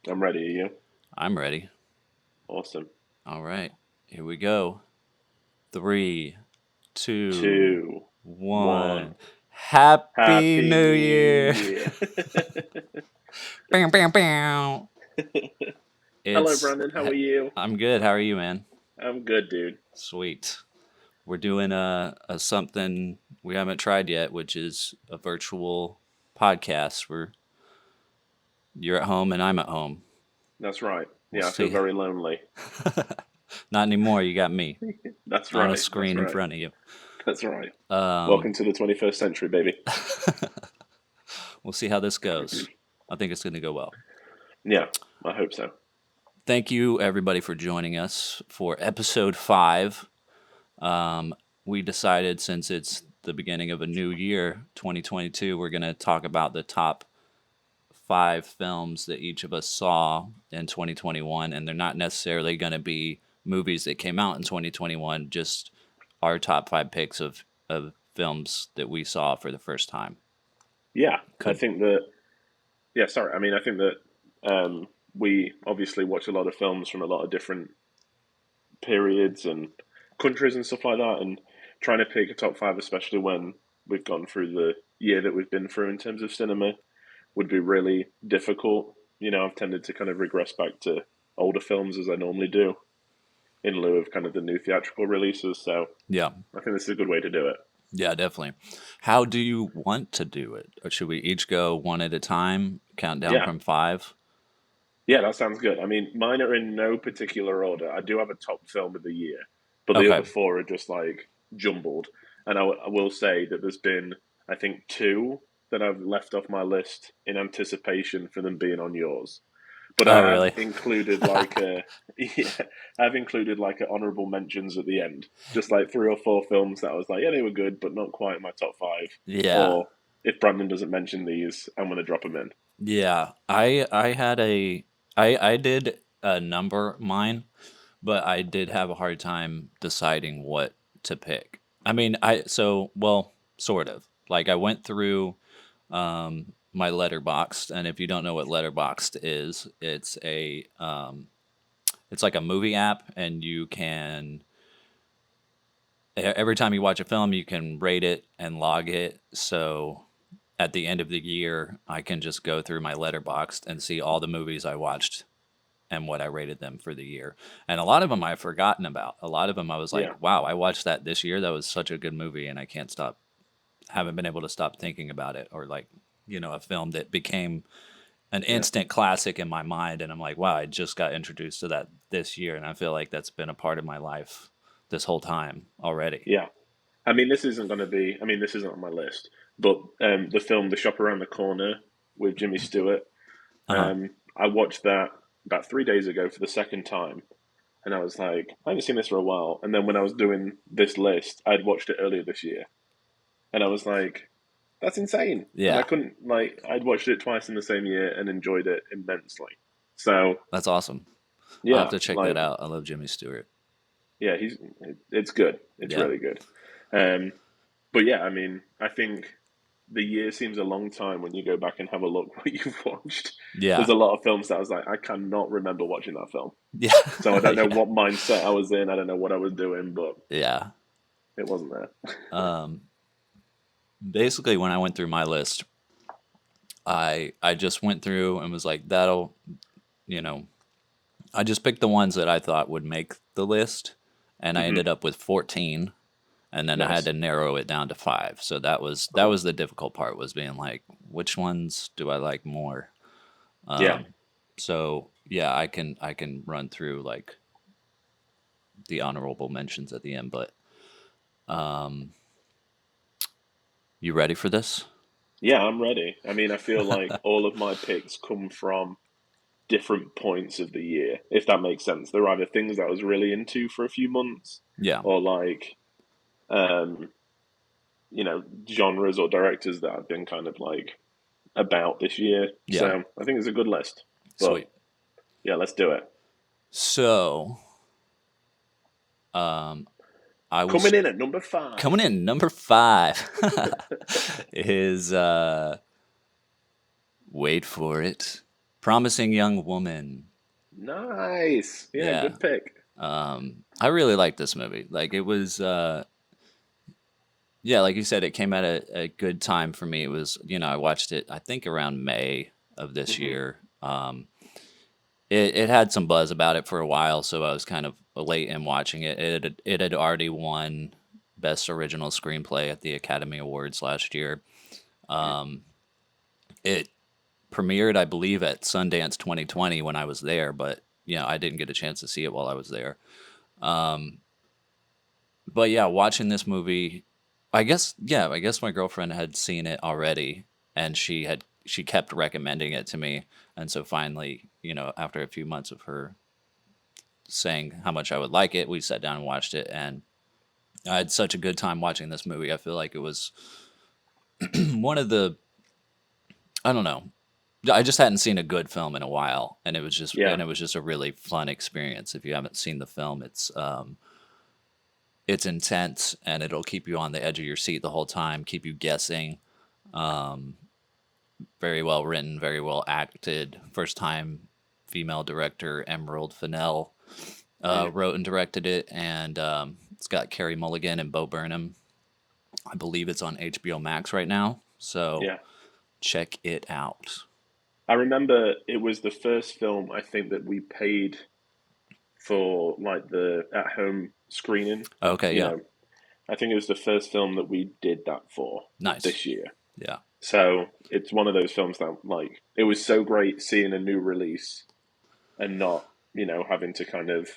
I'm ready. Are you? I'm ready. Awesome. All right, here we go. Three, two, Two, one. one. Happy Happy New New Year! Year. Bam, bam, bam. Hello, It's. Brandon. How are you? I'm good. How are you, man? I'm good, dude. Sweet. We're doing a something we haven't tried yet, which is a virtual podcast where you're at home and I'm at home. That's right. We'll Yeah, I feel see. very lonely. Not anymore. You got me That's on a right. That's screen in right. front of you. That's right. Um, Welcome to the 21st century, baby. we'll see how this goes. I think it's going to go well. Yeah, I hope so. Thank you, everybody, for joining us for episode 5. Um, we decided since it's the beginning of a new year, 2022, we're going to talk about the top 5 films that each of us saw in 2021. And they're not necessarily going to be movies that came out in 2021, just our top 5 picks of films that we saw for the first time. Yeah, I Could think that. Yeah, sorry. I mean, I think that we obviously watch a lot of films from a lot of different periods and countries and stuff like that, and trying to pick a top five, especially when we've gone through the year that we've been through in terms of cinema, would be really difficult. I've tended to kind of regress back to older films as I normally do in lieu of kind of the new theatrical releases. So Yeah. I think this is a good way to do it. Yeah, definitely. How do you want to do it? Or should we each go one at a time, count down Yeah, from 5? yeah, that sounds good. I mean, mine are in no particular order. I do have a top film of the year, but the Okay. other four are just like jumbled. And I will say that there's been, I think, two that I've left off my list in anticipation for them being on yours. But Oh, I have really? included like a, yeah, I've included like a honorable mentions at the end, just like three or four films that I was like, yeah, they were good, but not quite in my top five. Yeah. Or if Brandon doesn't mention these, I'm going to drop them in. Yeah. I had I did number mine, but I did have a hard time deciding what to pick. I mean, sort of. Like I went through my Letterboxd, and if you don't know what Letterboxd is, it's like a movie app, and you can every time you watch a film, you can rate it and log it. So at the end of the year, I can just go through my Letterboxd and see all the movies I watched and what I rated them for the year. And a lot of them I've forgotten about. A lot of them I was Yeah, like, wow, I watched that this year. That was such a good movie, and I can't stop, haven't been able to stop thinking about it. Or like, a film that became an yeah. instant classic in my mind, and I'm like, wow, I just got introduced to that this year, and I feel like that's been a part of my life this whole time already. Yeah. I mean, this isn't going to be, I mean, this isn't on my list, but the film The Shop Around the Corner with Jimmy Stewart, Uh huh. I watched that about 3 days ago for the second time. And I was like, I haven't seen this for a while. And then when I was doing this list, I'd watched it earlier this year. And I was like, that's insane. And I Yeah, couldn't, like, I'd watched it twice in the same year and enjoyed it immensely. So, that's awesome. I'll have yeah, to check that like, out. I love Jimmy Stewart. yeah, it's good. It's Yeah. really good. Um, but yeah, I mean, I think the year seems a long time when you go back and have a look what you've watched. There's Yeah. a lot of films that I was like, I cannot remember watching that film. Yeah. So I don't know Yeah. what mindset I was in. I don't know what I was doing, but Yeah. it wasn't there. Um, basically, when I went through my list, I just went through and was like, you know, I just picked the ones that I thought would make the list, and I ended Hmm. up with 14, and then I had Nice. to narrow it down to 5. So that Cool. was the difficult part, was being like, which ones do I like more? Yeah. Um, so yeah, I can run through like the honorable mentions at the end, but um, you ready for this? Yeah, I'm ready. I mean, I feel like all of my picks come from different points of the year, if that makes sense. They're either things that I was really into for a few months Yeah. or like, um, genres or directors that I've been kind of like about this year. Yeah. So I think it's a good list. But Sweet. yeah, let's do it. So, um, I was Coming in at number coming five. in number 5 is wait for it, Promising Young Woman. Nice. Yeah, Yeah. good pick. I really like this movie. Like it was yeah, like you said, it came at a good time for me. It was, I watched it I think around May of this Hmm. year. It had some buzz about it for a while, so I was kind of late in watching it. It had already won Best Original Screenplay at the Academy Awards last year. Um, it premiered, I believe, at Sundance 2020 when I was there, but I didn't get a chance to see it while I was there. Um, but yeah, watching this movie, I guess my girlfriend had seen it already, and she kept recommending it to me, and so finally, after a few months of her saying how much I would like it, we sat down and watched it, and I had such a good time watching this movie. I feel like it was one of the I don't know. I just hadn't seen a good film in a while, and Yeah. it was just a really fun experience. If you haven't seen the film, it's intense, and it'll keep you on the edge of your seat the whole time, keep you guessing. Um, Very well written, very well acted. First time female director Emerald Fennell Mm. wrote and directed it, and it's got Carey Mulligan and Bo Burnham. I believe it's on HBO Max right now, so Yeah. check it out. I remember it was the first film I think that we paid for like the at home screening. Okay, You yeah, know, I think it was the first film that we did that for nice. this year. Yeah, So it's one of those films that like it was so great seeing a new release and not, having to kind of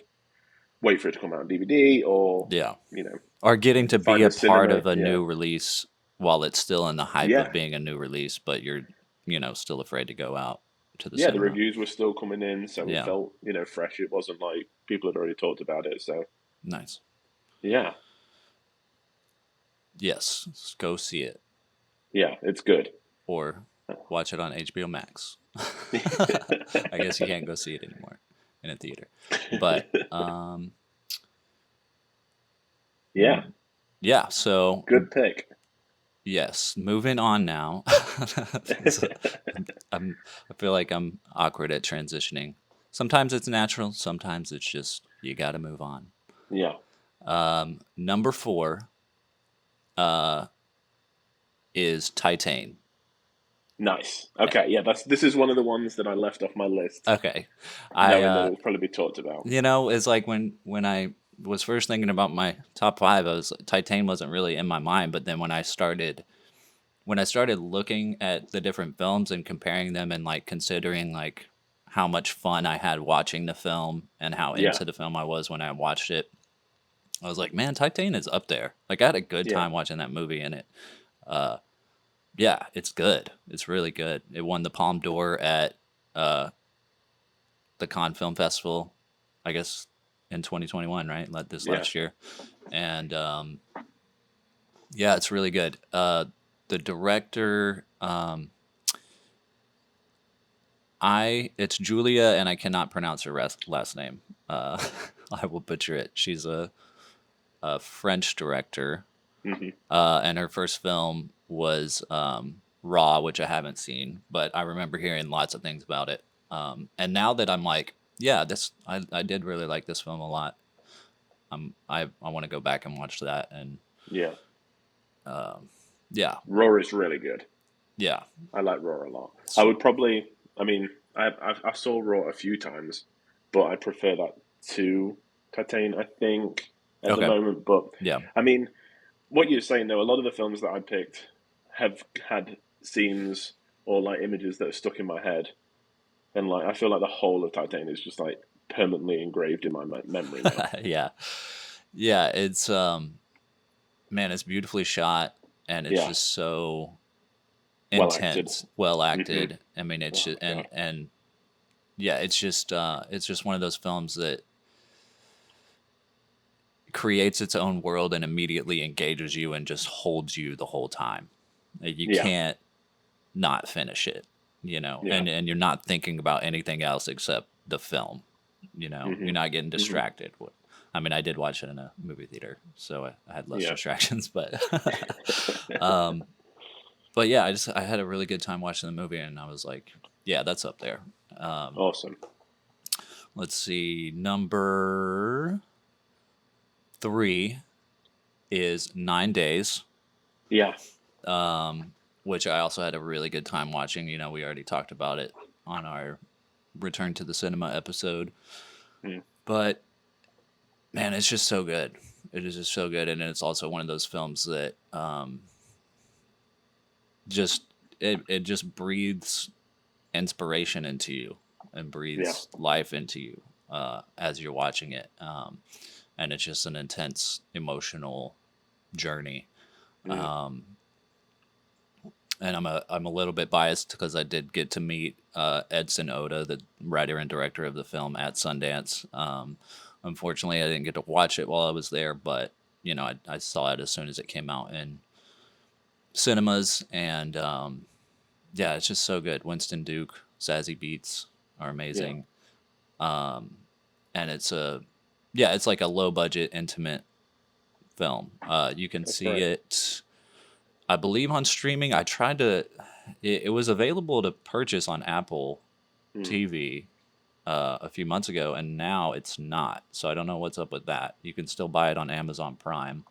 wait for it to come out on DVD or, yeah. you know, Or getting to be find a a part cinema. of a Yeah. new release while it's still in the hype of Yeah. being a new release, but you're, still afraid to go out to the Yeah, the cinema. reviews were still coming in, so it Yeah, felt, fresh. It wasn't like people had already talked about it. So, nice. yeah. Yes, go see it Yeah, it's good. or watch it on HBO Max. I guess you can't go see it anymore in a theater. But Yeah, yeah, so good pick. yes, moving on now. So, I feel like I'm awkward at transitioning. Sometimes it's natural, sometimes it's just you got to move on. Yeah, Number 4 uh, is Titan. nice. Okay, yeah, this is one of the ones that I left off my list, Okay, I knowing that it would probably be talked about. it's like when I was first thinking about my top 5, Titan wasn't really in my mind, but then when I started looking at the different films and comparing them and like considering like how much fun I had watching the film and how Yeah, into the film I was when I watched it, I was like, man, Titan is up there. Like I had a good yeah, time watching that movie, and uh, yeah, it's good. It's really good. It won the Palme d'Or at uh, the Cannes Film Festival, I guess in 2021, right? This yeah. last year, and yeah, it's really good. The director, it's Julia, and I cannot pronounce her last name. Uh, I will butcher it. She's a French director, Hmm. and her first film was Raw, which I haven't seen, but I remember hearing lots of things about it. And now that I'm like, yeah, I did really like this film a lot. I want to go back and watch that, and Yeah. yeah, Raw is really good. yeah, I like Raw a lot. I so, would probably, I mean, I saw Raw a few times, but I prefer that to Titane, I think, at the okay, moment. But yeah, I mean, what you're saying though, a lot of the films that I picked have had scenes or like images that are stuck in my head, and like I feel like the whole of Titane is just like permanently engraved in my memory now. yeah, yeah. It's man, it's beautifully shot, and it's Yeah, just so well acted. intense, well Hmm. acted. I mean, it's Oh just, God. and yeah, it's just one of those films that creates its own world and immediately engages you and just holds you the whole time. Like, you Yeah, can't not finish it, yeah. and you're not thinking about anything else except the film. You're Hmm. not getting Hmm. distracted. I mean, I did watch it in a movie theater, so I had less Yeah. distractions, but um, but yeah, I had a really good time watching the movie, and I was like, yeah, that's up there. Awesome. Let's see. Number 3 is 9 Days, Yeah. which I also had a really good time watching. You know, we already talked about it on our Return to the Cinema episode. Mm. But man, it's just so good. It is just so good, and it's also one of those films that just it just breathes inspiration into you and Yeah. breathes life into you as you're watching it, and it's just an intense emotional journey. Mm. And I'm a little bit biased because I did get to meet Edson Oda, the writer and director of the film, at Sundance. Unfortunately, I didn't get to watch it while I was there, but you know, I saw it as soon as it came out in cinemas, and yeah, it's just so good. Winston Duke, Zazie Beetz are Yeah. amazing, and it's like a low budget, intimate film. You can That's see great. it, I believe, on streaming. I tried to. It was available to purchase on Apple Mm. TV a few months ago, and now it's not. So I don't know what's up with that. You can still buy it on Amazon Prime.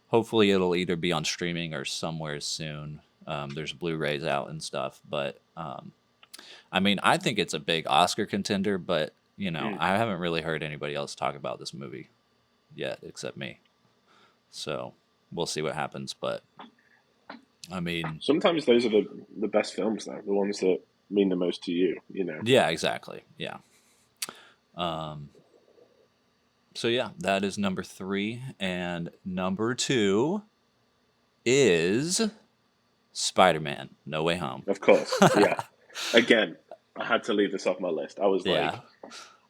Hopefully, it'll either be on streaming or somewhere soon. There's Blu-rays out and stuff, but I mean, I think it's a big Oscar contender. But you know, Mm. I haven't really heard anybody else talk about this movie yet, except me. So we'll see what happens. But I mean, Sometimes those are the best films, though. The ones that mean the most to you. You know. yeah, exactly. Yeah. Um, so yeah, that is number 3, and number 2 is Spider-Man: No Way Home. Of course. Yeah. Again, I had to leave this off my list. I was like, Yeah,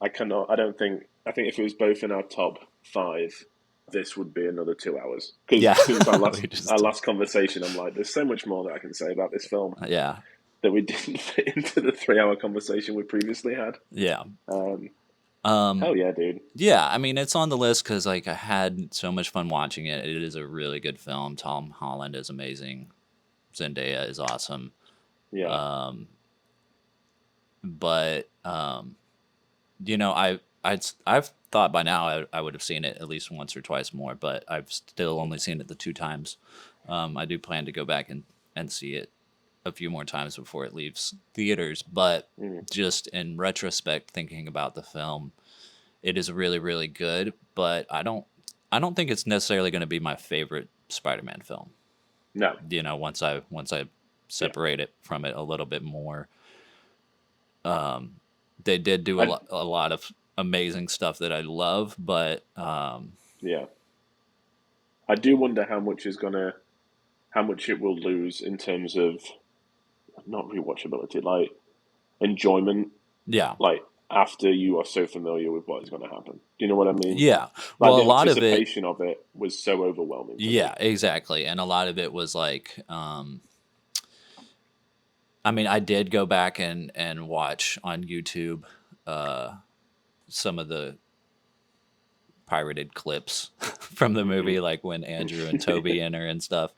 I cannot. I don't think. I think if it was both in our top 5, this would be another 2 hours. Because yeah. since our We our just last conversation, I'm like, there's so much more that I can say about this film yeah, that we didn't fit into the 3 hour conversation we previously had. yeah. Um, Um, hell yeah, dude. yeah. I mean, it's on the list because like I had so much fun watching it. It is a really good film. Tom Holland is amazing. Zendaya is awesome. Yeah. Um, but you know, I've thought by now I would have seen it at least once or twice more, but I've still only seen it the 2 times. I do plan to go back and see it a few more times before it leaves theaters. But Mm. just in retrospect, thinking about the film, it is really really good. But I don't think it's necessarily going to be my favorite Spider-Man film. No. You know, once I Yeah. separate it from it a little bit more. They did do I, a lot of amazing stuff that I love, but yeah. I do wonder how much it will lose in terms of not rewatchability, like enjoyment, yeah, like after you are so familiar with what is going to happen. Do you know what I mean? yeah. Like Well, a the lot of it, anticipation of it was so overwhelming for me. yeah, exactly, and a lot of it was like, I mean, I did go back and watch on YouTube uh, some of the pirated clips from the movie, like when Andrew and Toby enter and stuff,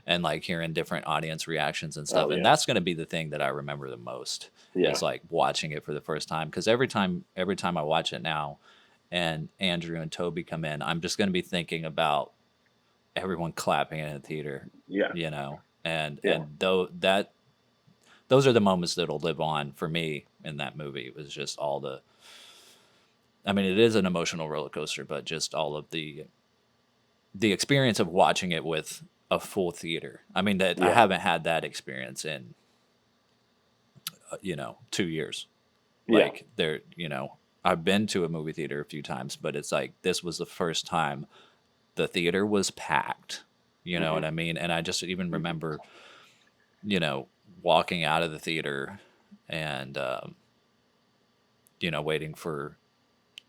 and like hearing different audience reactions and stuff. Oh And yeah, that's going to be the thing that I remember the most yeah, is like watching it for the first time. Because every time I watch it now, and Andrew and Toby come in, I'm just going to be thinking about everyone clapping in the theater, yeah, you know, yeah, and though that those are the moments that'll live on for me in that movie. It was just all the, I mean, it is an emotional roller coaster, but just all of the experience of watching it with a full theater. I mean, that I yeah, haven't had that experience in 2 years. yeah. Like there, I've been to a movie theater a few times, but it's like this was the first time the theater was packed. You know what Hmm. I mean? And I just even remember, you know, walking out of the theater and waiting for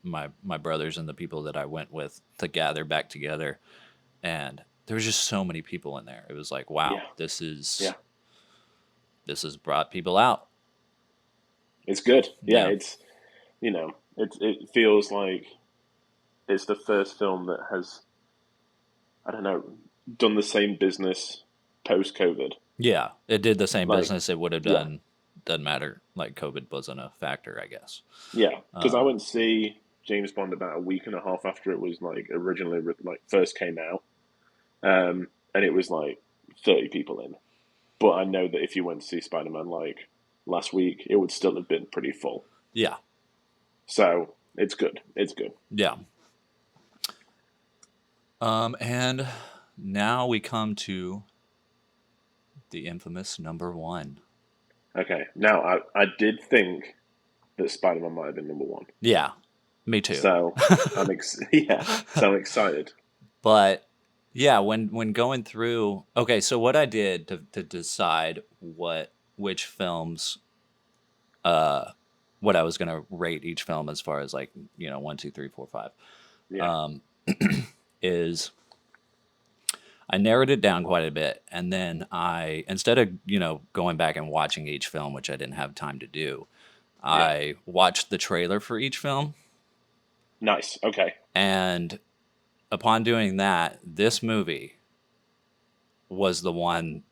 my brothers and the people that I went with to gather back together, and there was just so many people in there. It was like, wow, Yeah, this yeah. has brought people out. It's good. Yeah, Yeah, it's it feels like it's the first film that has, I don't know, done the same business post COVID. yeah, it did the same Like, business it would have yeah, done doesn't matter. Like COVID wasn't a factor, I guess. Yeah, because I Um, went to see James Bond about a week and a half after it was like originally like first came out, and it was like 30 people in. But I know that if you went to see Spider Man like last week, it would still have been pretty full. yeah, So it's good. It's good. yeah. And now we come to the infamous number one. Okay, now I did think that Spider Man might have been number one. Yeah, me too. So yeah, so I'm excited. But yeah, when going through, okay, so what I did to decide which films, uh, what I was gonna rate each film as far as like, one, two, three, four, five, Yeah, um, is I narrowed it down quite a bit, and then instead of going back and watching each film, which I didn't have time to do, yeah, I watched the trailer for each film, nice. Okay, and upon doing that, this movie was the one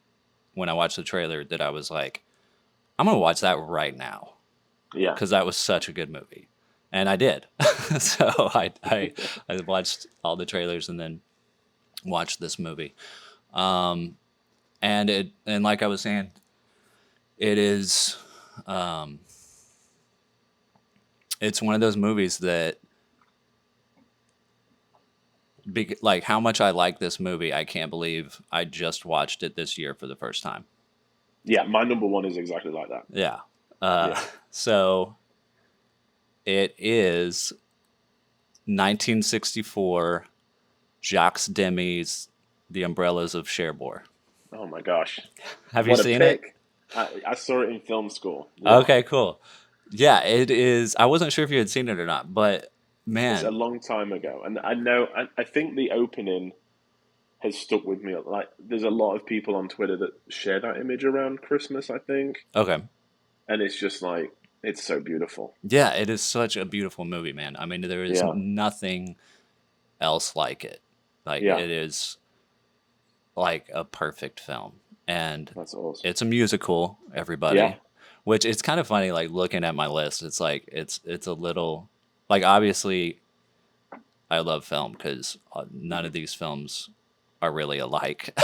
when I watched the trailer that I was like, I'm gonna watch that right now yeah, because that was such a good movie, and I did. So I watched all the trailers and then watched this movie. Um, and like I was saying, it is um, it's one of those movies that like how much I like this movie. I can't believe I just watched it this year for the first time. yeah. My number one is exactly like that. Yeah. Yeah, So it is 1964 Jacques Demy's The Umbrellas of Cherbourg. oh my gosh, Have you what a seen it? pick! I saw it in film school. Yeah, Okay, cool. Yeah, it is. I wasn't sure if you had seen it or not, but it's a man, long time ago, and I know. I think the opening has stuck with me. Like, there's a lot of people on Twitter that share that image around Christmas, I think, okay. and it's just like it's so beautiful. Yeah, it is such a beautiful movie, man. I mean, there is Yeah, nothing else like it. Like, yeah, it is like a perfect film. And that's awesome. it's a musical, Yeah, everybody, which it's kind of funny, like looking at my list. It's like, it's a little, like, obviously, I love film because none of these films are really alike.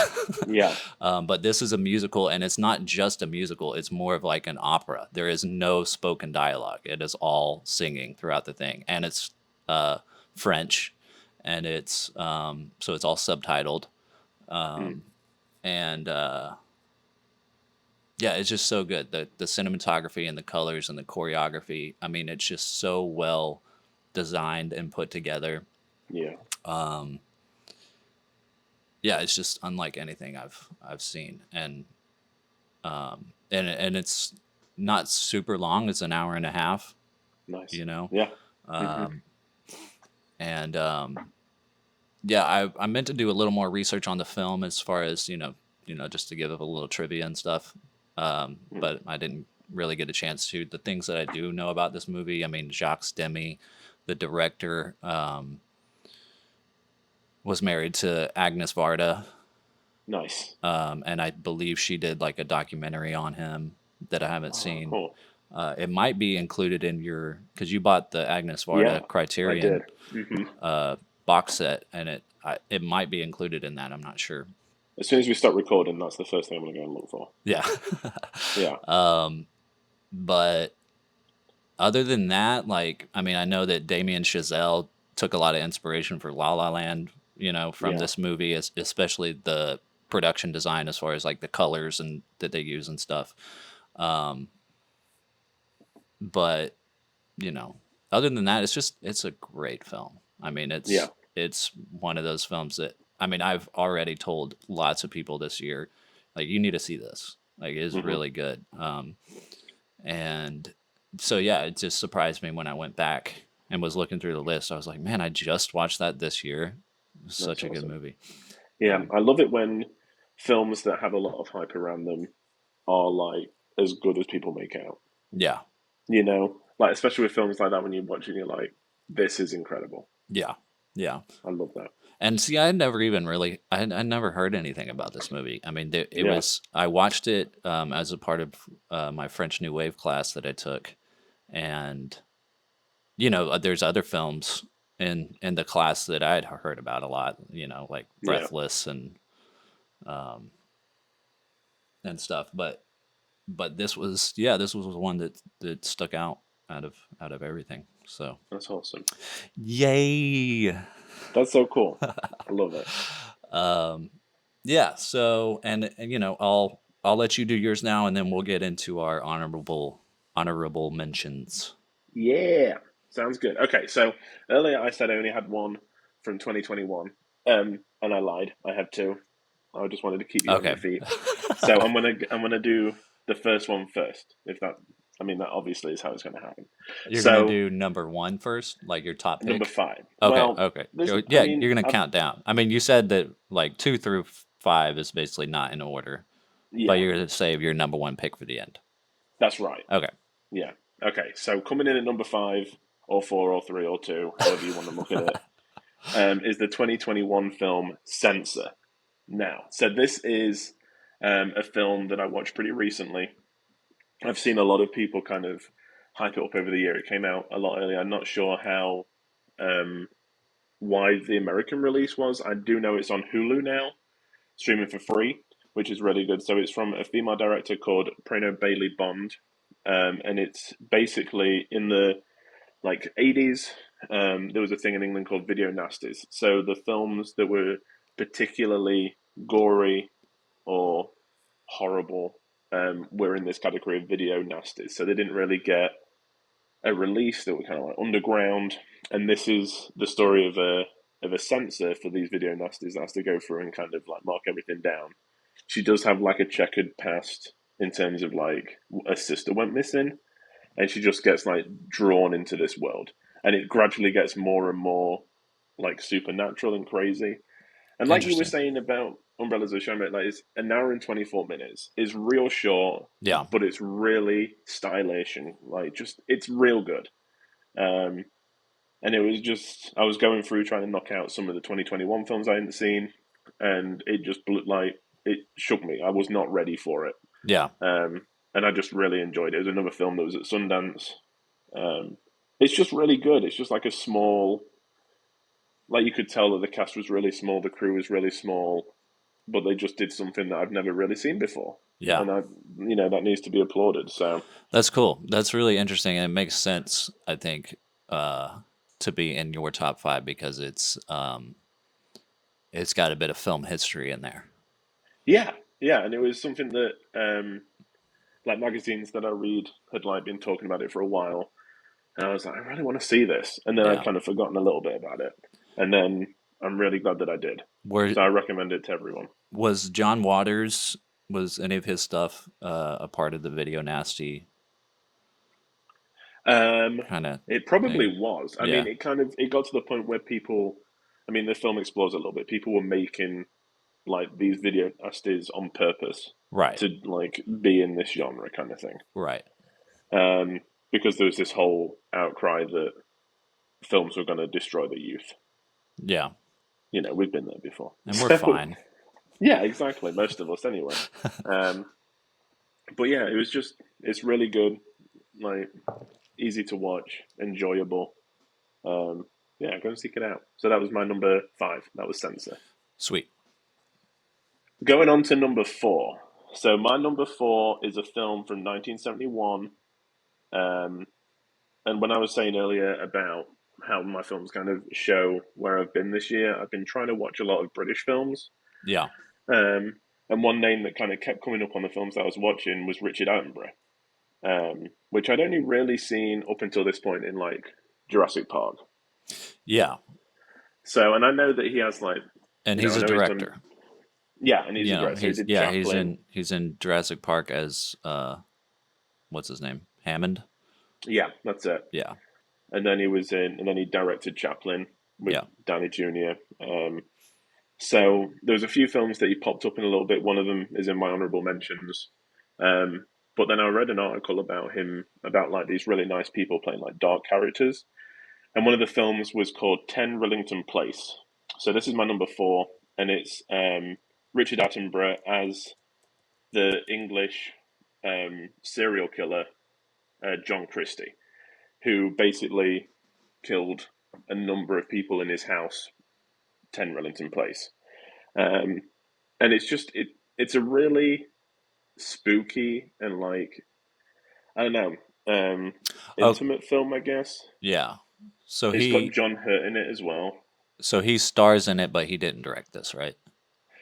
yeah, But this is a musical, and it's not just a musical, it's more of like an opera. There is no spoken dialogue, it is all singing throughout the thing. And it's French, and so it's all subtitled. mm, And yeah, it's just so good. The cinematography and the colors and the choreography. I mean, it's just so well designed and put together. yeah, Um, yeah, it's just unlike anything I've seen, and it's not super long. It's an hour and a half, nice. you know, Yeah, hmm um, and yeah, I meant to do a little more research on the film as far as just to give it a little trivia and stuff, mm, but I didn't really get a chance to. The things that I do know about this movie, I mean, Jacques Demy, the director, was married to Agnes Varda. nice. And I believe she did like a documentary on him that I haven't Oh, seen. cool. It might be included in because you bought the Agnes Yeah, Varda I did. Criterion hmm box set, and it might be included in that. I'm not sure. As soon as we start recording, that's the first thing I'm gonna go and look for. Yeah, Yeah, but other than that, like I mean, I know that Damien Chazelle took a lot of inspiration for La La Land, from yeah, this movie, especially the production design as far as like the colors and that they use and stuff. Um, but you know, other than that, it's a great film. I mean, yeah. it's one of those films that I mean, I've already told lots of people this year, like you need to see this. Like it is hmm really good. And so yeah, it just surprised me when I went back and was looking through the list. I was like, man, I just watched that this year. It was That's such a good awesome. movie. Yeah, Um, I love it when films that have a lot of hype around them are like as good as people make out. yeah, Like especially with films like that when you watch it, you're like, this is incredible. yeah, yeah. I love that. And see, I never even really, I never heard anything about this movie. I mean, it Yeah, was, I watched it as a part of my French New Wave class that I took. And, there's other films in the class that I'd heard about a lot, like yeah, Breathless um, and stuff. But this was, yeah, this was one that stuck out of everything. So, that's awesome. yay. That's so cool. I love it. um, yeah. So, and I'll let you do yours now, and then we'll get into our honorable mentions. Yeah, sounds good. Okay, so earlier I said I only had one from 2021, and I lied. I have two. I just wanted to keep you on Okay. your feet. So I'm gonna do the first one first. If that, I mean, that obviously is how it's gonna happen. You're gonna So do number one first, like your top number pick. five. Okay. Well, Okay. there's, I Yeah, mean, you're gonna count down. I mean, you said that like two through five is basically not in order, but yeah, you're gonna save your number one pick for the end. that's right. Okay. Yeah. Okay. So coming in at number five, or four, or three, or two, however you want to look at it, is the 2021 film Censor. Now, so this is a film that I watched pretty recently. I've seen a lot of people kind of hype it up over the year. It came out a lot earlier. I'm not sure how um, wide the American release was. I do know it's on Hulu now, streaming for free, which is really good. So it's from a female director called Prano Bailey Bond, and it's basically in the like 80s. There was a thing in England called video nasties. So the films that were particularly gory or horrible were in this category of video nasties. So they didn't really get a release that were kind of like underground. And this is the story of a censor for these video nasties that has to go through and kind of like mark everything down. She does have like a checkered past in terms of like a sister went missing, and she just gets like drawn into this world, and it gradually gets more and more like supernatural and crazy. And like you were Interesting. saying about Umbrellas of Shame, like it's an hour and 24 minutes. It's real short, Yeah. but it's really stylish and like just it's real good. Um, and it was just I was going through trying to knock out some of the 2021 films I hadn't seen, and it just blew, like it shook me. I was not ready for it, Yeah. and I just really enjoyed it. It was another film that was at Sundance. Um, it's just really good. It's just like a small, like you could tell that the cast was really small, the crew was really small, but they just did something that I've never really seen before, Yeah. and that needs to be applauded. So That's cool. That's really interesting, and it makes sense, I think, to be in your top five because it's got a bit of film history in there. yeah, yeah, and it was something that like magazines that I read had like been talking about it for a while, and I was like, I really want to see this, and then I'd Yeah. kind of forgotten a little bit about it, and then I'm really glad that I did. Where So I recommend it to everyone. was John Waters? Was any of his stuff a part of the Video Nasty Um, kind of it probably thing? was. I mean, Yeah. it got to the point where people, I mean, the film explores a little bit. People were making like these video nasties on purpose Right. to like be in this genre kind of thing. Right. Um, because there was this whole outcry that films were going to destroy the youth. Yeah. We've been there before. And we're So fine. yeah, exactly. Most of us anyway. Um, but yeah, it's really good. Like easy to watch, enjoyable. Um, yeah, go and seek it out. So that was my number five. That was Censor. Sweet. Going on to number four. So my number four is a film from 1971. Um, and when I was saying earlier about how my films kind of show where I've been this year, I've been trying to watch a lot of British films. Yeah. Um, and one name that kind of kept coming up on the films that I was watching was Richard Attenborough, which I'd only really seen up until this point in like Jurassic Park. Yeah. So, and I know that he has like, And he's I a know he's done, director. yeah, and he's a director. So he He's did yeah, Chaplin. he's in Jurassic Park as what's his name? Hammond? Yeah, that's it. Yeah. And then he directed Chaplin with Yeah. Downey Jr. So there was a few films that he popped up in a little bit. One of them is in my honorable mentions. Um, but then I read an article about him about like these really nice people playing like dark characters, and one of the films was called 10 Rillington Place. So this is my number four, and it's Richard Attenborough as the English serial killer John Christie, who basically killed a number of people in his house, 10 Rillington Place. Um, and it's a really spooky and like, I don't know, Oh, intimate film, I guess. yeah. So It's got he John Hurt in it as well. so he stars in it, but he didn't direct this, right?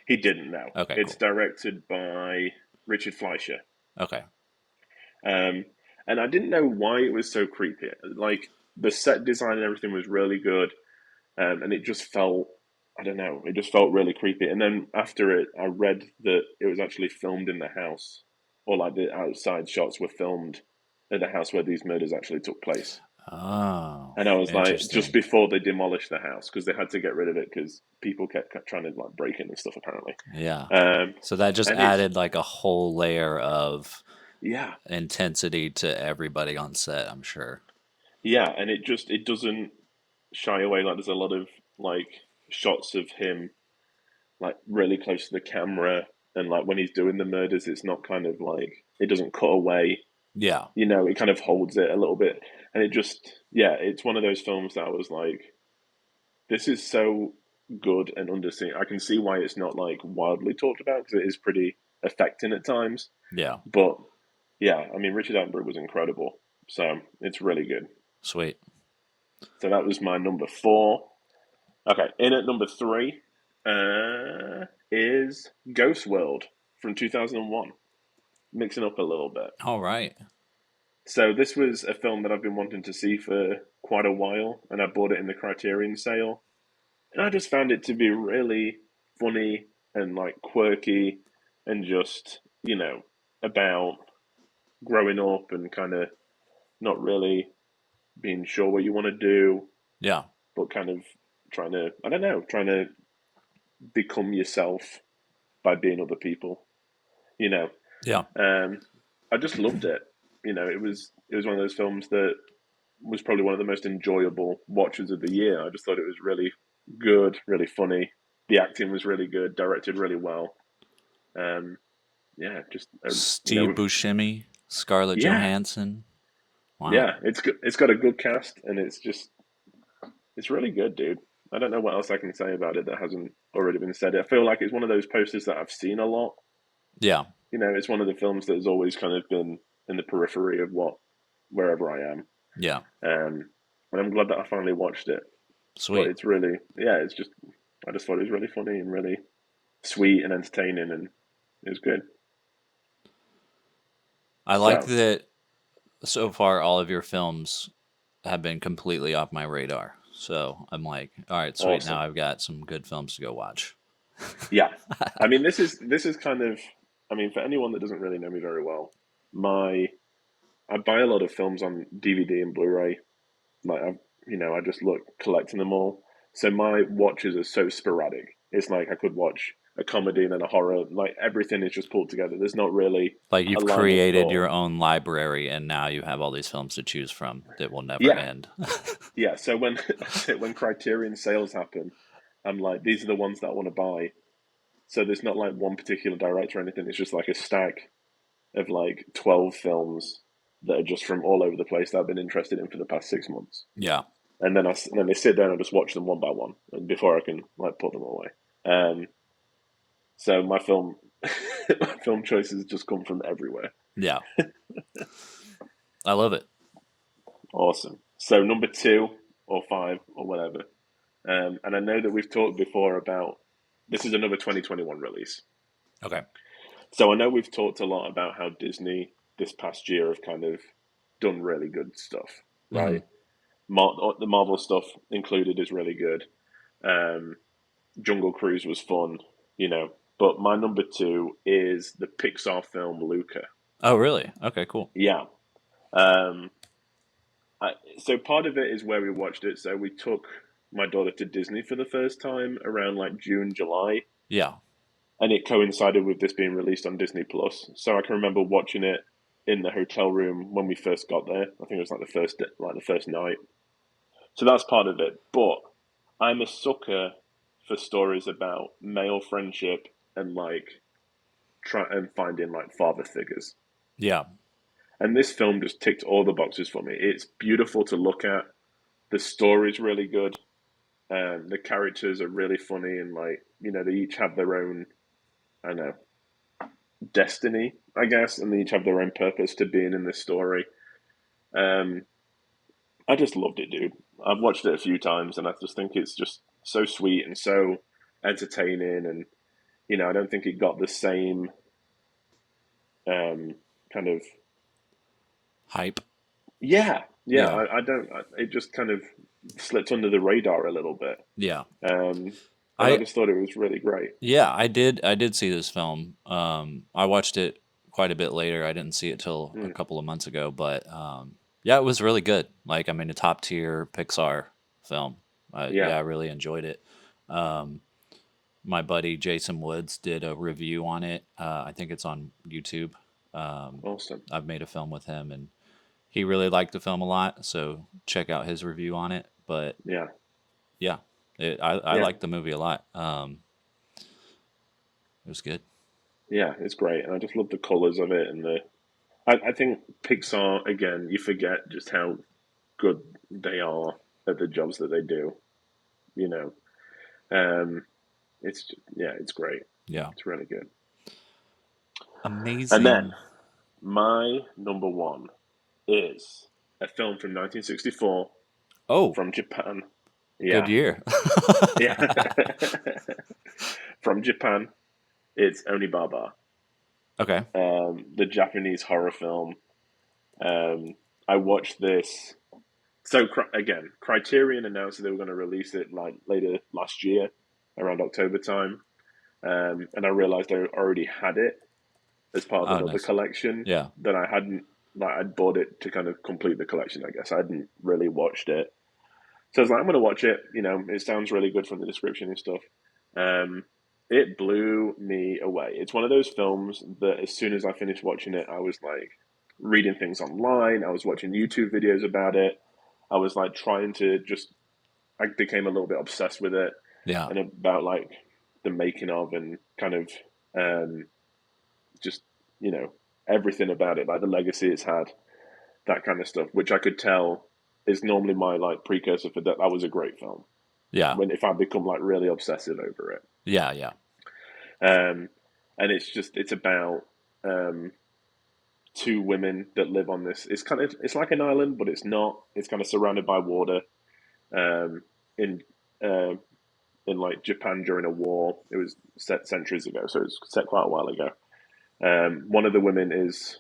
He didn't know. Okay, It's cool. directed by Richard Fleischer. Okay. Um, and I didn't know why it was so creepy. Like the set design and everything was really good, and it just felt, I don't know, it just felt really creepy. And then after it, I read that it was actually filmed in the house, or like the outside shots were filmed at the house where these murders actually took place. Oh, And I was like, just interesting. before they demolished the house, because they had to get rid of it because people kept trying to like break in and stuff apparently. Yeah. Um, So that just and it's added like a whole layer of yeah, intensity to everybody on set, I'm sure. yeah, and it doesn't shy away. Like there's a lot of like shots of him like really close to the camera, and like when he's doing the murders, it's not kind of like it doesn't cut away. Yeah. You know, it kind of holds it a little bit, and it just yeah, it's one of those films that I was like, this is so good and underseen. I can see why it's not like wildly talked about because it is pretty affecting at times. Yeah. But yeah, I mean Richard Attenborough was incredible, so it's really good. Sweet. So that was my number four. Okay, in at number three is Ghost World from 2001. Mixing up a little bit. All right. So this was a film that I've been wanting to see for quite a while, and I bought it in the Criterion sale, and I just found it to be really funny and like quirky, and just about growing up and kind of not really being sure what you want to do, Yeah. but kind of trying to I don't know, trying to become yourself by being other people. You know, Yeah. um, I just loved it. It was one of those films that was probably one of the most enjoyable watches of the year. I just thought it was really good, really funny. The acting was really good, directed really well. Um, yeah, just Steve Buscemi, Scarlett yeah, Johansson. Wow. yeah. It's good. It's got a good cast, and it's really good, dude. I don't know what else I can say about it that hasn't already been said. I feel like it's one of those posters that I've seen a lot. Yeah. It's one of the films that has always kind of been in the periphery of wherever I am. Yeah. And I'm glad that I finally watched it. But Sweet. it's really, yeah, I just thought it was really funny and really sweet and entertaining, and it was good. I like So, that so far all of your films have been completely off my radar. So I'm like, all right, sweet. Now awesome. I've got some good films to go watch. Yeah. I mean, this is kind of, I mean, for anyone that doesn't really know me very well, my, I buy a lot of films on DVD and Blu-ray. Like, I just look collecting them all. So my watches are so sporadic. It's like I could watch a comedy and then a horror. Like everything is just pulled together. There's not really Like a you've line of created thought. your own library and now you have all these films to choose from that will never Yeah, end. yeah. So when when Criterion sales happen, I'm like, these are the ones that I want to buy. So there's not like one particular director or anything. It's just like a stack of like 12 films that are just from all over the place that I've been interested in for the past 6 months. Yeah. And then they sit down and just watch them one by one, and before I can like put them away. Um, so my film my film choices just come from everywhere. Yeah. I love it. Awesome. So number two or five or whatever. And I know that we've talked before about this is another 2021 release. Okay. So I know we've talked a lot about how Disney this past year have kind of done really good stuff, Hmm. right? The Marvel stuff included is really good. Um, Jungle Cruise was fun, you know. But my number two is the Pixar film Luca. Oh, really? Okay, cool. Yeah. Um, so part of it is where we watched it. So we took my daughter to Disney for the first time around like June, July, Yeah. and it coincided with this being released on Disney Plus. So I can remember watching it in the hotel room when we first got there. I think it was like the first night. So that's part of it. But I'm a sucker for stories about male friendship and like try and finding like father figures. Yeah. And this film just ticked all the boxes for me. It's beautiful to look at. The story's really good. The characters are really funny, and like they each have their own, I don't know, destiny, I guess, and they each have their own purpose to being in this story. Um, I just loved it, dude. I've watched it a few times, and I just think it's just so sweet and so entertaining, and I don't think it got the same kind of Hype. yeah. Yeah. I don't. It just kind of slipped under the radar a little bit, Yeah. and I I just thought it was really great. Yeah, I did see this film. I watched it quite a bit later. I didn't see it till a Mm, couple of months ago, but yeah, it was really good. Like, I mean, a top tier Pixar film. yeah, Yeah, I really enjoyed it. Um, my buddy Jason Woods did a review on it. I think it's on YouTube. Um, awesome. I've made a film with him, and he really liked the film a lot. So check out his review on it. But Yeah, yeah, I yeah, liked the movie a lot. It was good. yeah. It's great, and I just love the colors of it, and I think Pixar again. You forget just how good they are at the jobs that they do. You know, um, it's great. Yeah, It's really good. And then amazing. my number one is a film from 1964 Oh, from Japan. good Yeah, year. yeah, from Japan. It's Onibaba, Okay. the Japanese horror film. Um, I watched this. So again, Criterion announced that they were going to release it like later last year, around October time, and I realized I already had it as part of Oh, another nice. collection Yeah. that I hadn't. Like I'd bought it to kind of complete the collection. I guess I hadn't really watched it, so I was like, I'm going to watch it. It sounds really good from the description and stuff. Um, it blew me away. It's one of those films that as soon as I finished watching it, I was like reading things online. I was watching YouTube videos about it. I was like trying to just. I became a little bit obsessed with it Yeah. and about like the making of and kind of um, just everything about it, like the legacy it's had, that kind of stuff, which I could tell is normally my like precursor for that. That was a great film. Yeah. When if I become like really obsessive over it, Yeah. Yeah. um, and it's about um, two women that live on this. It's like an island, but it's not. It's kind of surrounded by water. Um, in uh, in like Japan during a war, it was set centuries ago, so it's set quite a while ago. One of the women is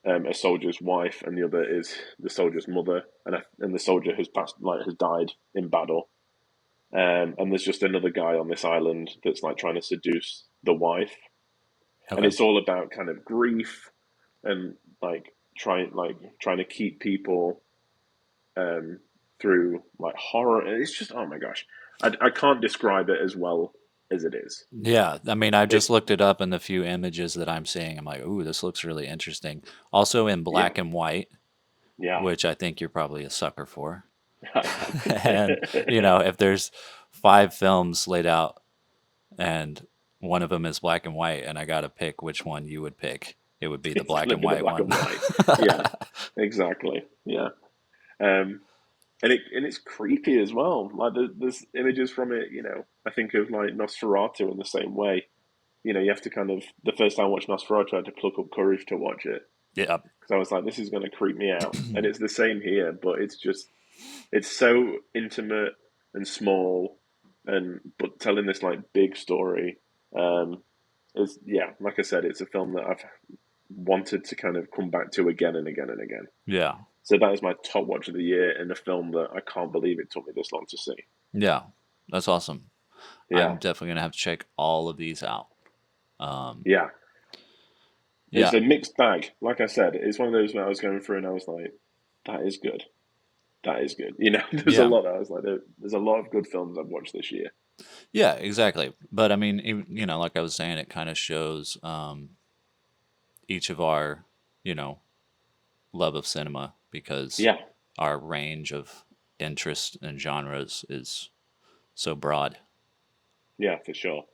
a soldier's wife, and the other is the soldier's mother, and the soldier has died in battle. And there's just another guy on this island that's like trying to seduce the wife, and Okay. it's all about kind of grief and trying to keep people um, through like horror. And it's just oh my gosh, I can't describe it as well as it is. Yeah. I mean, I just It's looked it up, and the few images that I'm seeing, I'm like, ooh, this looks really interesting. Also in yeah, black and white, yeah, which I think you're probably a sucker for. I am. And, if there's five films laid out and one of them is black and white, and I got to pick which one you would pick, it would be the It's black gonna and be the white black one. and white. Yeah, exactly. Yeah. Um, and it's creepy as well. Like there's images from it. I think of like Nosferatu in the same way. You have to kind of the first time I watched Nosferatu, I had to pluck up courage to watch it Yeah. because I was like, this is going to creep me out. And it's the same here, but it's so intimate and small, and but telling this like big story. Um, is yeah, like I said, it's a film that I've wanted to kind of come back to again and again and again. Yeah. So that is my top watch of the year in a film that I can't believe it took me this long to see. Yeah. That's awesome. I'm Yeah, definitely going to have to check all of these out. Um, yeah. It's yeah. a mixed bag. Like I said, it's one of those where I was going through and I was like, that is good. That is good. There's a Yeah. lot. I was like, there's a lot of good films I've watched this year. Yeah, exactly. But I mean, like I was saying, it kind of shows each of our, you know, love of cinema because Yeah, our range of interest and genres is so broad. Yeah, for sure.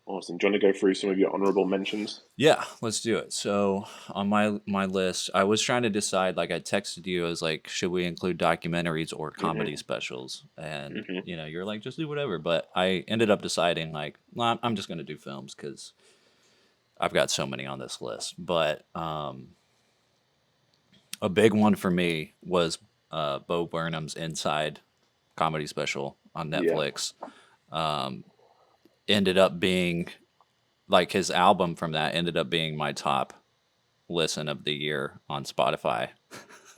Awesome. Do you want to go through some of your honorable mentions? Yeah, let's do it. So on my list, I was trying to decide. Like I texted you, I was like, should we include documentaries or comedy Hmm. specials? And Hmm. you're like, just do whatever. But I ended up deciding like, well, I'm just gonna do films because I've got so many on this list. But a big one for me was Bo Burnham's Inside comedy special on Yeah. Netflix. Um, Ended up being like his album from that ended up being my top listen of the year on Spotify.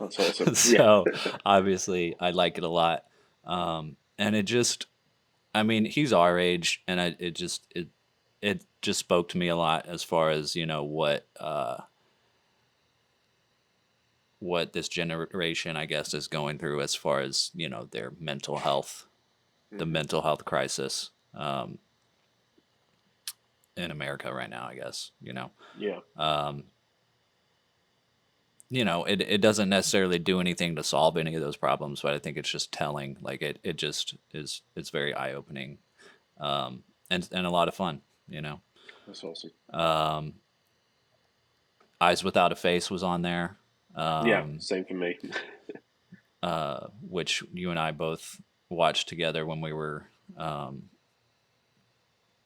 That's awesome. Yeah. So obviously I like it a lot. And it just, I mean, he's our age, and it just spoke to me a lot as far as what this generation, I guess, is going through as far as their mental health, the Hmm. mental health crisis in America right now. I guess Yeah. um, it doesn't necessarily do anything to solve any of those problems, but I think it's just telling. Like it just is. It's very eye opening, and a lot of fun. You know, That's awesome. um, Eyes Without a Face was on there, Yeah. um, Same for me. which you and I both watched together when we were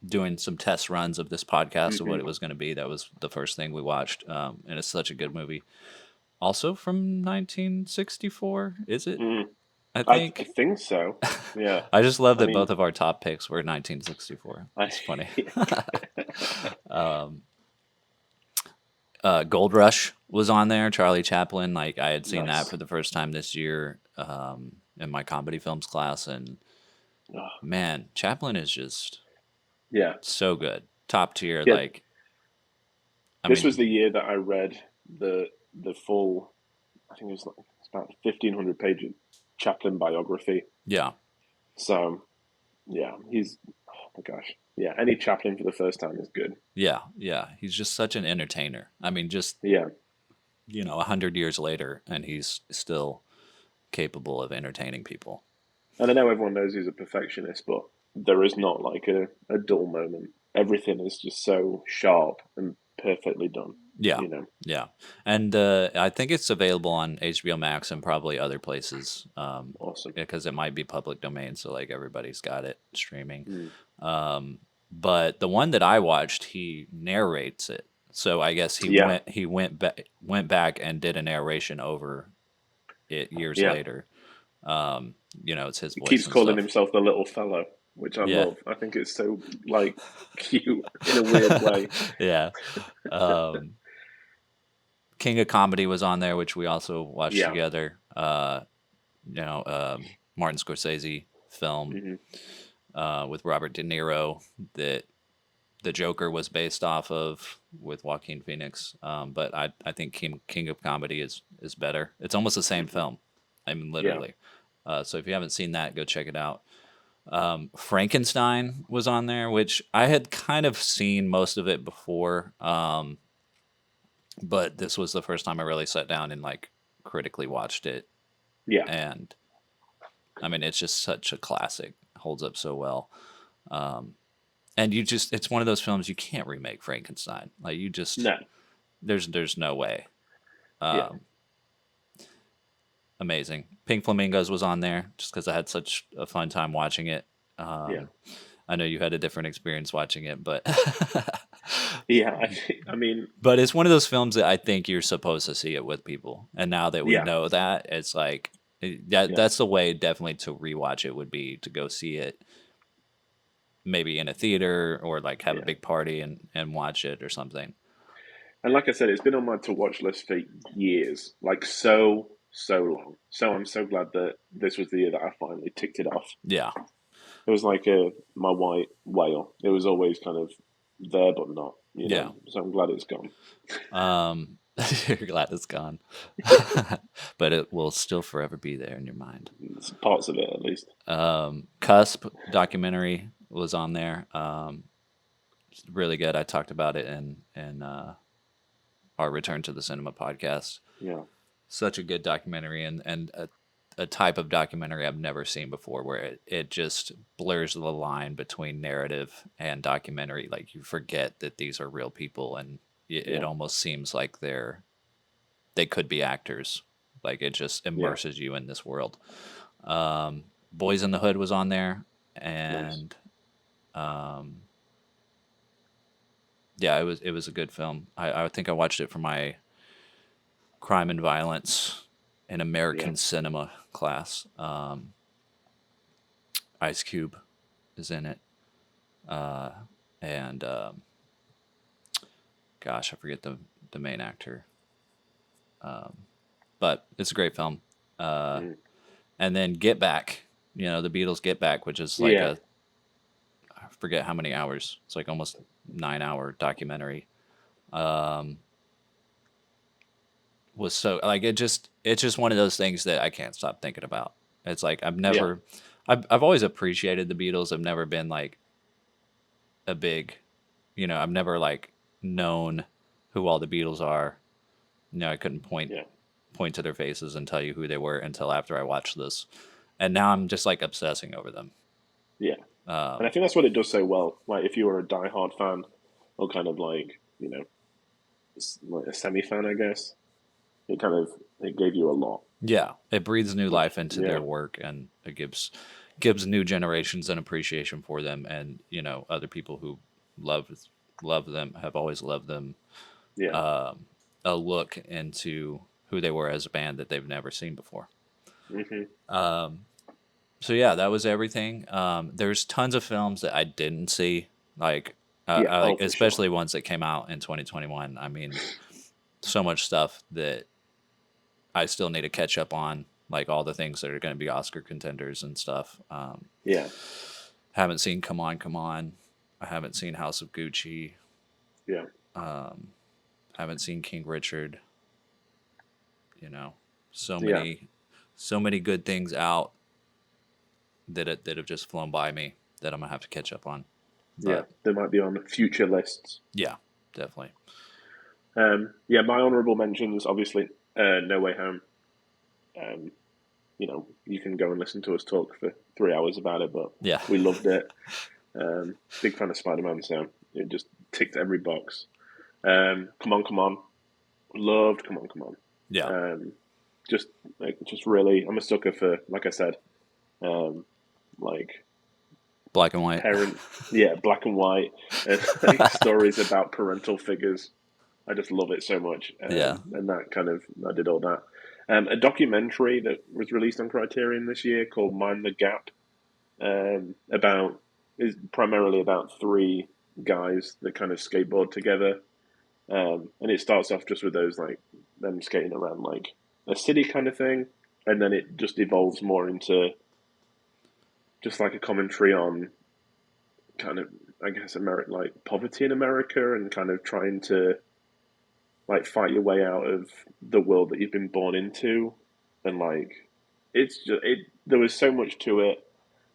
doing some test runs of this podcast of what Hmm. it was going to be. That was the first thing we watched, and it's such a good movie. Also from 1964, is it? Mm. I I think. think so. Yeah. I just love I that mean, both of our top picks were 1964. I. It's funny. Gold Rush was on there. Charlie Chaplin. Like I had seen that Nice. for the first time this year in my comedy films class, and Oh, man, Chaplin is just yeah. so good, top tier. Yeah. Like I This was mean, the year that I read the full. I think it was like it's about 1,500 page Chaplin biography. yeah, So yeah, he's oh my gosh. Yeah, any Chaplin for the first time is good. yeah, yeah. He's just such an entertainer. I mean, just Yeah. 100 years later, and he's still capable of entertaining people. And I know everyone knows he's a perfectionist, but there is not like a dull moment. Everything is just so sharp and perfectly done, Yeah, you know. yeah, and I think it's available on HBO Max and probably other places, Awesome. because it might be public domain, so like everybody's got it streaming. Mm. Um, but the one that I watched, he narrates it, so I guess Yeah. went back and did a narration over it years Yeah. later. It's his He voice keeps and calling stuff. himself the little fellow, which I Yeah, love. I think it's so like cute in a weird way. yeah. Um, King of Comedy was on there, which we also watched Yeah. together. You know, Martin Scorsese film Hmm. with Robert De Niro that the Joker was based off of with Joaquin Phoenix. But I think King of Comedy is better. It's almost the same Hmm. film. I mean, Yeah. literally. So if you haven't seen that, go check it out. Frankenstein was on there, which I had kind of seen most of it before, but this was the first time I really sat down and like critically watched it. Yeah. And I mean, it's just such a classic, holds up so well. Um, and it's one of those films you can't remake Frankenstein. Like you just, No. there's no way. Yeah. Um, Amazing. Pink Flamingos was on there just because I had such a fun time watching it. Yeah. Um, I know you had a different experience watching it, but Yeah. I mean, but it's one of those films that I think you're supposed to see it with people. And now that we yeah. know that, it's like that Yeah. that's the way definitely to rewatch it would be to go see it maybe in a theater or like have a Yeah. big party and watch it or something. And like I said, it's been on my to watch list for years, like so long. So I'm so glad that this was the year that I finally ticked it off. Yeah. It was like my white whale. It was always kind of there, but not, you Yeah. know. So I'm glad it's gone. Um you're glad it's gone. But it will still forever be there in your mind. It's parts of it, at least. Cusp documentary was on there. It's really good. I talked about it in our Return to the Cinema podcast. Yeah. Such a good documentary, and a type of documentary I've never seen before, where it just blurs the line between narrative and documentary. Like you forget that these are real people, and it Yeah, almost seems like they could be actors. Like it just yeah, immerses you in this world. Boys in the Hood was on there, nice. and yeah, it was a good film. I think I watched it for my crime and violence in Yeah, American cinema class. Ice Cube is in it, uh, and gosh, I forget the main actor, but it's a great film. Uh, mm, and then Get Back, the Beatles Get Back, which is like yeah, a I forget how many hours. It's like almost 9 hour documentary. Um, was so like it's just one of those things that I can't stop thinking about. It's like yeah, I've always appreciated the Beatles. I've never been like a big, I've never like known who all the Beatles are. I couldn't yeah, point to their faces and tell you who they were until after I watched this. And now I'm just like obsessing over them. yeah. And I Um, think that's what it does so well. Like if you were a diehard fan, or kind of like like a semi fan, I guess it gave you a lot. yeah, it breathes new Which life into yeah, their work, and it gives new generations an appreciation for them, and other people who love love them have always loved them, yeah, um, a look into who they were as a band that they've never seen before. hmm, So yeah, that was everything. There's tons of films that I didn't see, like yeah. I Oh, like for sure. especially ones that came out in 2021. I mean, so much stuff that I still need to catch up on, like all the things that are going to be Oscar contenders and stuff. Yeah, Haven't seen Come On, Come On. I haven't seen House of Gucci. yeah, Haven't seen King Richard. You know, so yeah, many, so many good things out that have just flown by me that I'm gonna have to catch up on. yeah. But They might be on future lists. yeah, definitely. Yeah, my honourable mentions, obviously, No Way Home. Um, you can go and listen to us talk for 3 hours about it, but Yeah, we loved it. Big fan of Spider Man, so it just ticked every box. Come on, come on, loved. Come on, come on. yeah. Um, just just really, I'm a sucker for, like I said, um, like Black and white. parent, yeah, black and white, and like stories about parental figures. I just love it so much, Yeah. and that kind of I did all that. A documentary that was released on Criterion this year called Mind the Gap, about is primarily about three guys that kind of skateboard together, and it starts off just with those like them skating around like a city kind of thing, and then it just evolves more into just like a commentary on kind of I guess America, like poverty in America, and kind of trying to like fight your way out of the world that you've been born into, and like it's just it. There was so much to it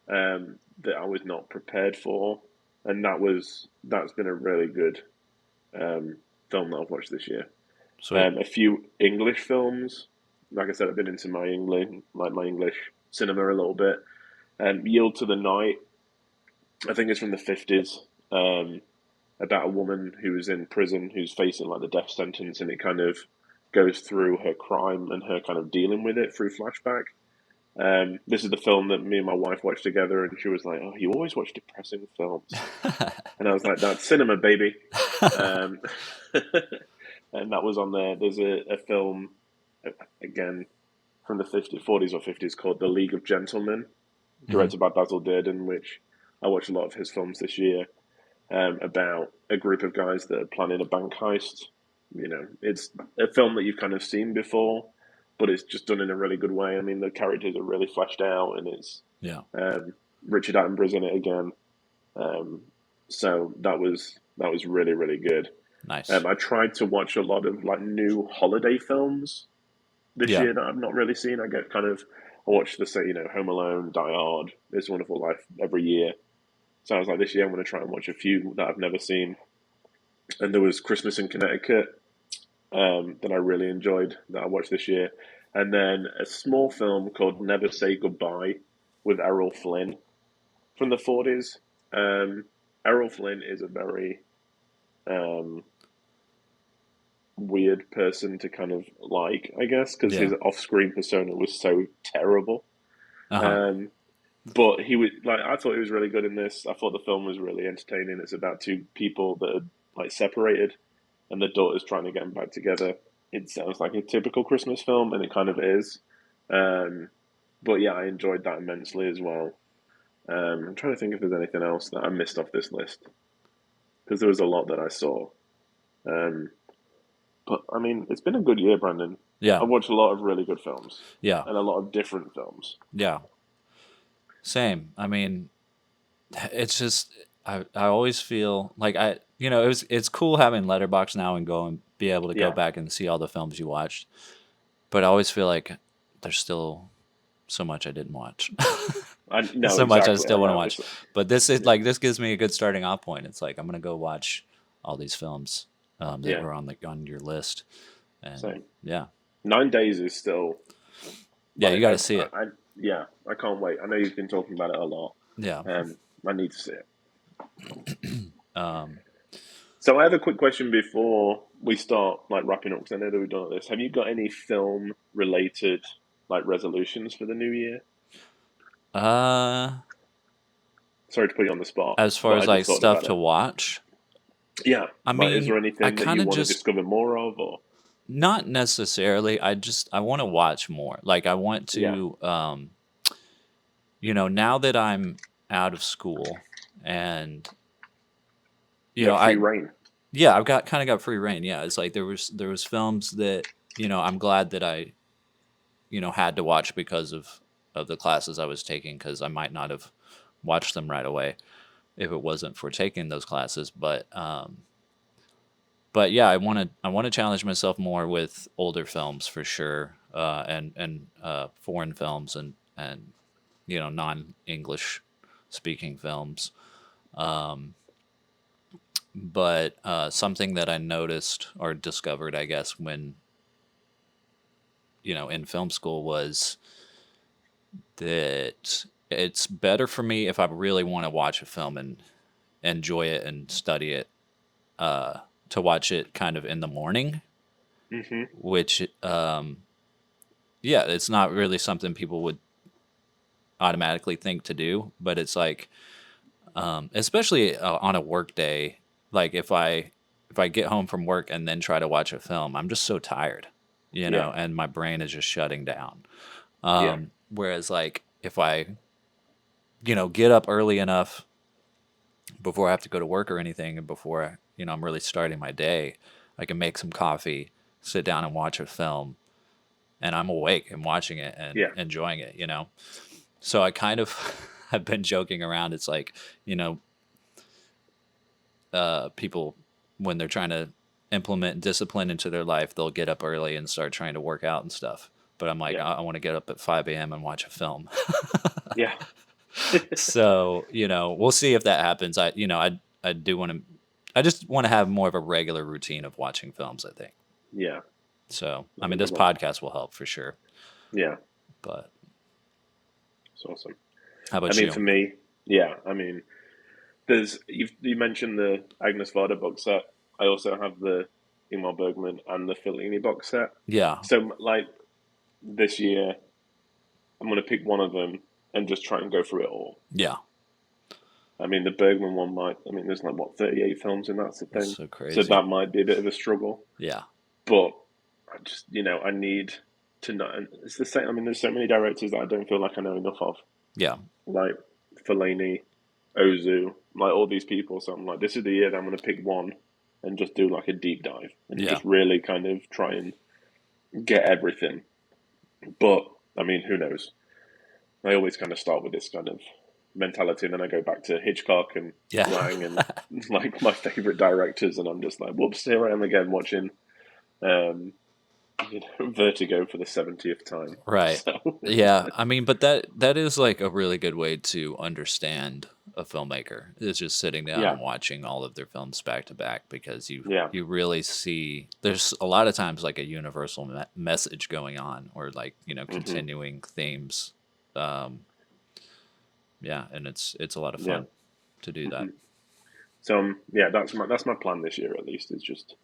that I was not prepared for, and that's been a really good um, film that I've watched this year. Sweet. A few English films, like I said, I've been into my English cinema a little bit. Yield to the Night, I think it's from the 50s. About a woman who was in prison who's facing like the death sentence, and it kind of goes through her crime and her kind of dealing with it through flashback. This is the film that me and my wife watched together, and she was like, "Oh, you always watch depressing films," and I was like, "That's cinema, baby." Um, and that was on there. There's a film again from the 50s, 40s or 50s called The League of Gentlemen, Hmm. directed by Basil Dearden, which I watched a lot of his films this year, about a group of guys that are planning a bank heist. It's a film that you've kind of seen before, but it's just done in a really good way. I mean, the characters are really fleshed out, and it's Yeah. um, Richard Attenborough's in it again. Um, so that was really really good. Nice. I tried to watch a lot of like new holiday films this Yeah. year that I've not really seen. I watch the say Home Alone, Die Hard, It's a Wonderful Life every year. So I was like, this year I'm going to try and watch a few that I've never seen. And there was Christmas in Connecticut that I really enjoyed that I watched this year. and then a small film called Never Say Goodbye with Errol Flynn from the 40s. Um, Errol Flynn is a very um, weird person to kind of like, I guess, because Yeah. his off-screen persona was so terrible. Uh-huh. Um, but he was like, I thought he was really good in this. I thought the film was really entertaining. It's about two people that are like separated, and the daughter's trying to get them back together. It sounds like a typical Christmas film, and it kind of is. Um, but yeah, I enjoyed that immensely as well. I'm trying to think if there's anything else that I missed off this list because there was a lot that I saw. Um, but I mean, it's been a good year, Brandon. Yeah. I've watched a lot of really good films Yeah. and a lot of different films. Yeah. Same. I mean, it's just I always feel like it's cool having Letterbox now and go and be able to go Yeah, back and see all the films you watched, but I always feel like there's still so much I didn't watch. I no So much I exactly. I still want to know. watch. It's But this is yeah, like this gives me a good starting off point. It's like I'm gonna go watch all these films that yeah, were on your list, and same. yeah, 9 Days is still yeah, you like got to see it. yeah, I can't wait. I know you've been talking about it a lot. Yeah. Um, I need to see it. Um, So I have a quick question before we start like wrapping up because I know that we've done all this. Have you got any film related like resolutions for the new year? uh, Sorry to put you on the spot, as far but as I like just thought stuff about to it. watch, Yeah, I like is there mean, I anything that kind you of want to just discover more of, or not necessarily. I want to watch more. Like I want yeah, to, now that I'm out of school and you you know, have free I reign? yeah, I've got kind of got free reign. Yeah, it's like there was films that I'm glad that I had to watch because of the classes I was taking because I might not have watched them right away if it wasn't for taking those classes. But yeah, I want to challenge myself more with older films for sure, and foreign films and non English speaking films. Um, but something that I noticed or discovered, I guess, when in film school was that it's better for me if I really want to watch a film and enjoy it and study it, uh, to watch it kind of in the morning, Hmm. which yeah, it's not really something people would automatically think to do, but it's like, especially on a work day, like if I get home from work and then try to watch a film, I'm just so tired, Yeah, and my brain is just shutting down. yeah, Whereas like if I get up early enough before I have to go to work or anything, and before I'm really starting my day, I can make some coffee, sit down and watch a film, and I'm awake and watching it and yeah, enjoying it. So I kind of have been joking around. It's like, you know, people when they're trying to implement discipline into their life, they'll get up early and start trying to work out and stuff. But I'm like, yeah, I want to get up at 5 a.m. and watch a film. yeah, So, we'll see if that happens. I do want to, I just want to have more of a regular routine of watching films, I think. yeah. So, I That's a mean, good this one. podcast will help for sure. Yeah, But it's awesome. how I about mean, you? for me, yeah. I mean, you mentioned the Agnes Varda box set. I also have the Ingmar Bergman and the Fellini box set. Yeah. So like this year, I'm gonna pick one of them and just try and go through it all. Yeah. I mean, the Bergman one might. I mean, there's like what 38 films in that's the That's thing. so So crazy. that might be a bit of a struggle. Yeah. But I just I need to know. And it's the same. I mean, there's so many directors that I don't feel like I know enough of, Yeah. like Fellini, Ozu, like all these people. So I'm like, this is the year that I'm going to pick one and just do like a deep dive and Yeah. just really kind of try and get everything. But I mean, who knows? I always kind of start with this kind of mentality, and then I go back to Hitchcock and Yeah. Wang and like my favorite directors, and I'm just like, whoops, here I am again watching um, Vertigo for the 70th time. Right. So Yeah. I mean, but that is like a really good way to understand a filmmaker is just sitting down Yeah, and watching all of their films back to back, because yeah, you really see there's a lot of times like a universal message going on, or like, hmm, continuing themes. Um, yeah, and it's a lot of yeah. fun to do that. Hmm. So yeah, that's my plan this year at least, is just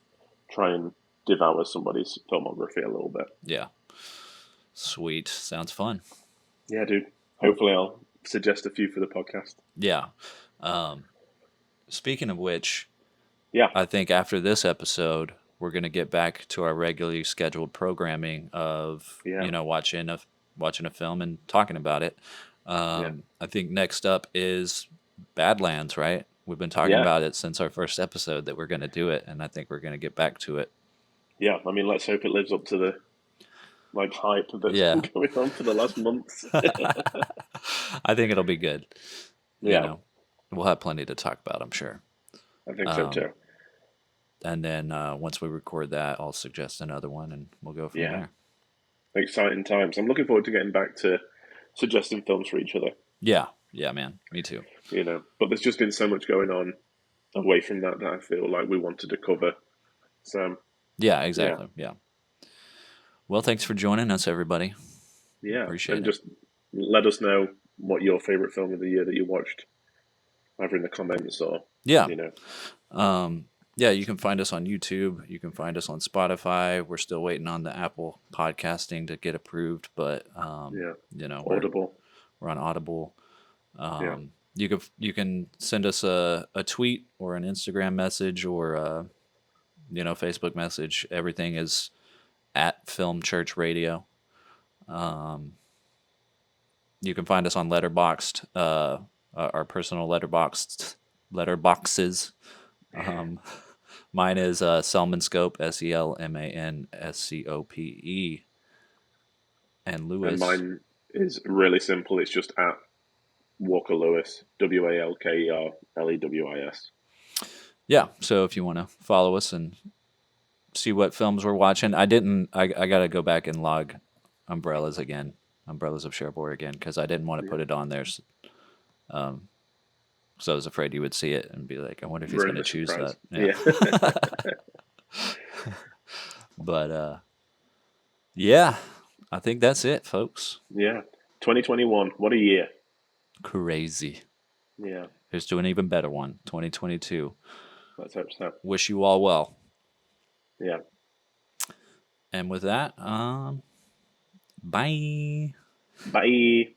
try and devour somebody's filmography a little bit. Yeah, sweet, sounds fun. Yeah, dude. Hopefully, I'll suggest a few for the podcast. Yeah. Um, Speaking of which, Yeah, I think after this episode, we're going to get back to our regularly scheduled programming of, yeah, watching a film and talking about it. yeah, I think next up is Badlands, right? We've been talking yeah, about it since our first episode that we're going to do it, and I think we're going to get back to it. yeah. I mean, let's hope it lives up to the hype that's been Yeah. going on for the last months. I think it'll be good. You Yeah, know, we'll have plenty to talk about, I'm sure. I think so Um, too. and then once we record that, I'll suggest another one and we'll go from Yeah, there. exciting times. I'm looking forward to getting back to suggesting films for each other. Yeah. Yeah, man. Me too. But there's just been so much going on away from that I feel like we wanted to cover. So Yeah, yeah, exactly. Yeah. Well, thanks for joining us, everybody. yeah, Appreciate and it. just let us know what your favorite film of the year that you watched, either in the comments or Yeah. you know, Um, yeah, you can find us on YouTube. You can find us on Spotify. We're still waiting on the Apple podcasting to get approved, but yeah, we're Audible. on Audible. Yeah, You can send us a tweet or an Instagram message or Facebook message. Everything is at Film Church Radio. Um, you can find us on Letterboxd, our personal letterboxes. Um, Mine is Selmanscope, Selmanscope. And and Lewis. mine is really simple. It's just at Walker Lewis, WalkerLewis. Yeah, so if you want to follow us and see what films we're watching, I got to go back and log Umbrellas again, Umbrellas of Cherbourg again, because I didn't want to Yeah, put it on there. Um, so I was afraid you would see it and be like, I wonder if he's going ruin to the choose surprise. that. Yeah. Yeah, But yeah, I think that's it, folks. yeah. 2021, what a year. Crazy. Yeah, Here's to an even better one, 2022. let's hope so. Wish you all well. Yeah. And with that, bye. Bye.